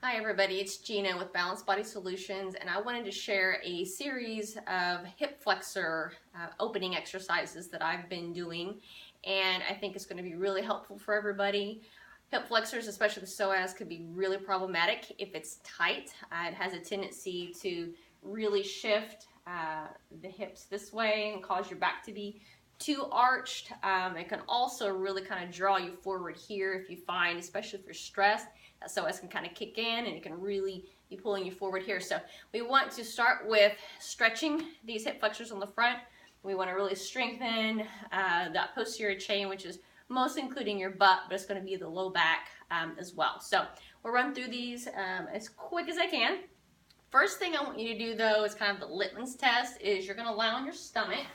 Hi everybody, it's Gina with Balanced Body Solutions, and I wanted to share a series of hip flexor opening exercises that I've been doing, and I think it's going to be really helpful for everybody. Hip flexors, especially the psoas, could be really problematic if it's tight. It has a tendency to really shift the hips this way and cause your back to be too arched. It can also really kind of draw you forward here if you find, especially if you're stressed, that psoas can kind of kick in and it can really be pulling you forward here. So we want to start with stretching these hip flexors on the front. We want to really strengthen that posterior chain, which is mostly including your butt, but it's going to be the low back as well. So we'll run through these as quick as I can. First thing I want you to do though is kind of the litmus test is you're going to lie on your stomach.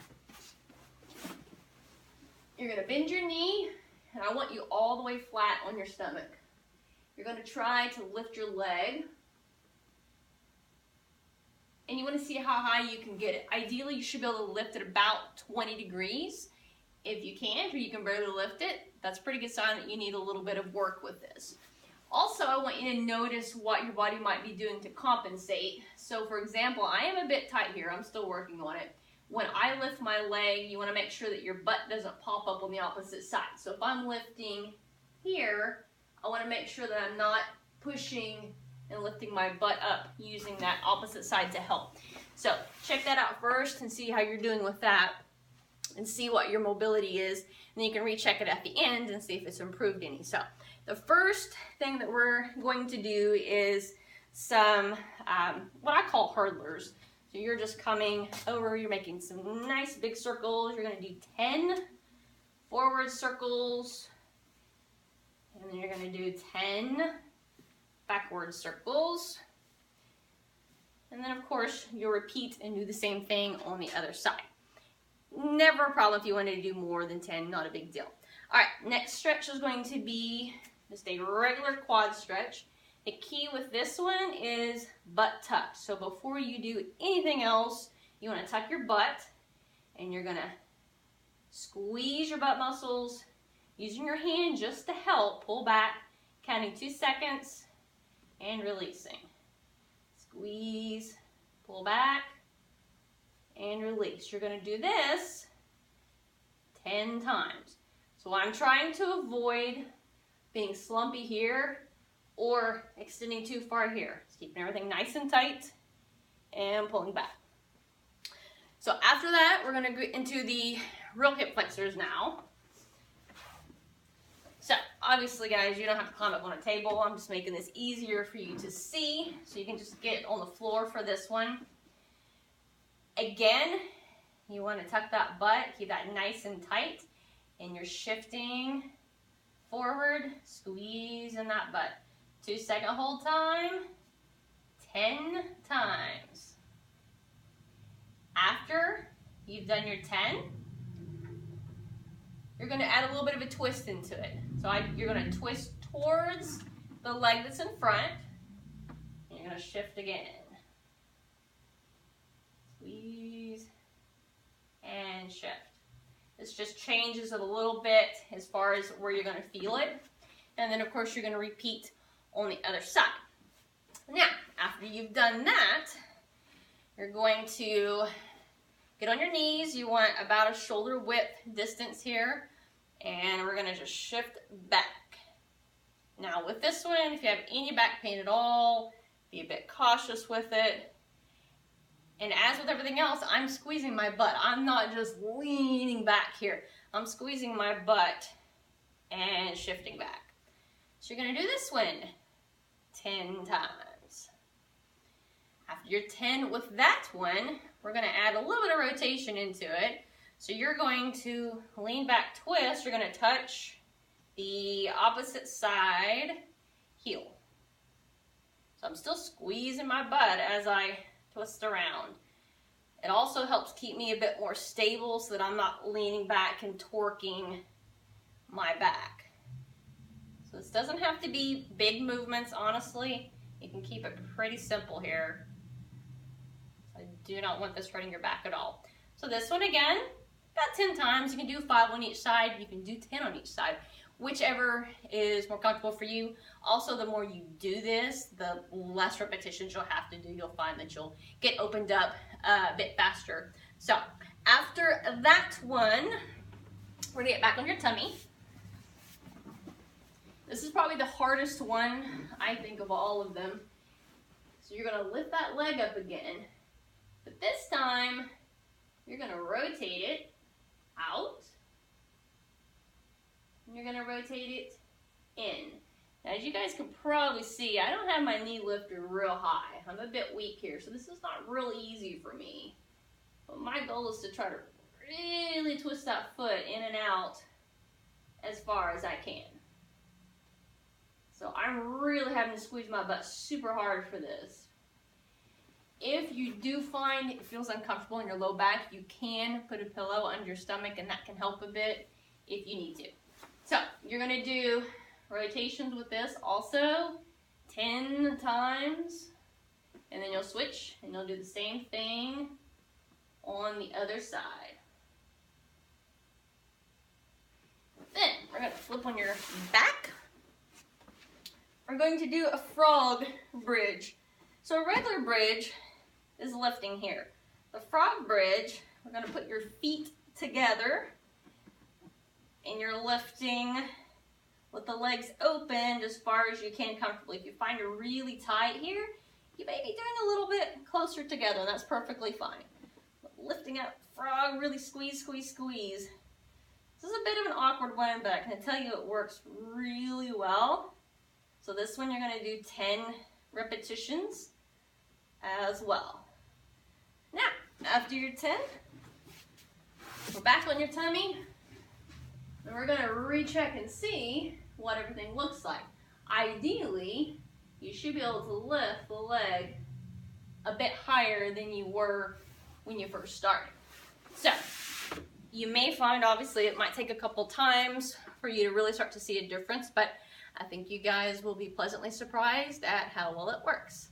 You're going to bend your knee, and I want you all the way flat on your stomach. You're going to try to lift your leg, and you want to see how high you can get it. Ideally, you should be able to lift it about 20 degrees. If you can't, or you can barely lift it, that's a pretty good sign that you need a little bit of work with this. Also, I want you to notice what your body might be doing to compensate. So, for example, I am a bit tight here. I'm still working on it. When I lift my leg, you want to make sure that your butt doesn't pop up on the opposite side. So if I'm lifting here, I want to make sure that I'm not pushing and lifting my butt up using that opposite side to help. So check that out first and see how you're doing with that and see what your mobility is. And then you can recheck it at the end and see if it's improved any. So the first thing that we're going to do is some what I call hurdlers. So you're just coming over, you're making some nice big circles. You're going to do 10 forward circles, and then you're going to do 10 backward circles. And then of course you'll repeat and do the same thing on the other side. Never a problem if you wanted to do more than 10, not a big deal. All right, next stretch is going to be just a regular quad stretch. The key with this one is butt tuck. So before you do anything else, you want to tuck your butt, and you're going to squeeze your butt muscles using your hand just to help. Pull back, counting 2 seconds, and releasing. Squeeze, pull back, and release. You're going to do this 10 times. So I'm trying to avoid being slumpy here or extending too far here. Just keeping everything nice and tight and pulling back. So after that, we're going to go into the real hip flexors now. So obviously, guys, you don't have to climb up on a table. I'm just making this easier for you to see, so you can just get on the floor for this one. Again, you want to tuck that butt, keep that nice and tight, and you're shifting forward, squeeze in that butt. 2-second hold time, 10 times. After you've done your 10, you're going to add a little bit of a twist into it. So you're going to twist towards the leg that's in front, and you're going to shift again. Squeeze and shift. This just changes it a little bit as far as where you're going to feel it. And then, of course, you're going to repeat on the other side. Now, after you've done that, you're going to get on your knees. You want about a shoulder width distance here, and we're going to just shift back. Now, with this one, if you have any back pain at all, be a bit cautious with it. And as with everything else, I'm squeezing my butt. I'm not just leaning back here. I'm squeezing my butt and shifting back. So you're going to do this one 10 times. After you're 10 with that one, we're going to add a little bit of rotation into it. So you're going to lean back, twist. You're going to touch the opposite side heel. So I'm still squeezing my butt as I twist around. It also helps keep me a bit more stable so that I'm not leaning back and torquing my back. So this doesn't have to be big movements, honestly. You can keep it pretty simple here. I do not want this hurting your back at all. So this one again, about 10 times. You can do 5 on each side. You can do 10 on each side. whichever is more comfortable for you. Also, the more you do this, the less repetitions you'll have to do. You'll find that you'll get opened up a bit faster. So after that one, we're gonna get back on your tummy. This is probably the hardest one, I think, of all of them. So you're gonna lift that leg up again, but this time you're gonna rotate it out, and you're gonna rotate it in. Now, as you guys can probably see, I don't have my knee lifted real high. I'm a bit weak here, so this is not really easy for me. But my goal is to try to really twist that foot in and out as far as I can. So I'm really having to squeeze my butt super hard for this. If you do find it feels uncomfortable in your low back, you can put a pillow under your stomach, and that can help a bit if you need to. So you're gonna do rotations with this also 10 times, and then you'll switch and you'll do the same thing on the other side. Then we're gonna flip on your back. We're going to do a frog bridge. So a regular bridge is lifting here. The frog bridge, we're gonna put your feet together and you're lifting with the legs open as far as you can comfortably. If you find you're really tight here, you may be doing a little bit closer together, and that's perfectly fine. But lifting up frog, really squeeze, squeeze, squeeze. This is a bit of an awkward one, but I can tell you it works really well. So this one you're gonna do 10 repetitions as well. Now, after your 10, we're back on your tummy, and we're gonna recheck and see what everything looks like. Ideally, you should be able to lift the leg a bit higher than you were when you first started. So, you may find, obviously, it might take a couple times for you to really start to see a difference, but I think you guys will be pleasantly surprised at how well it works.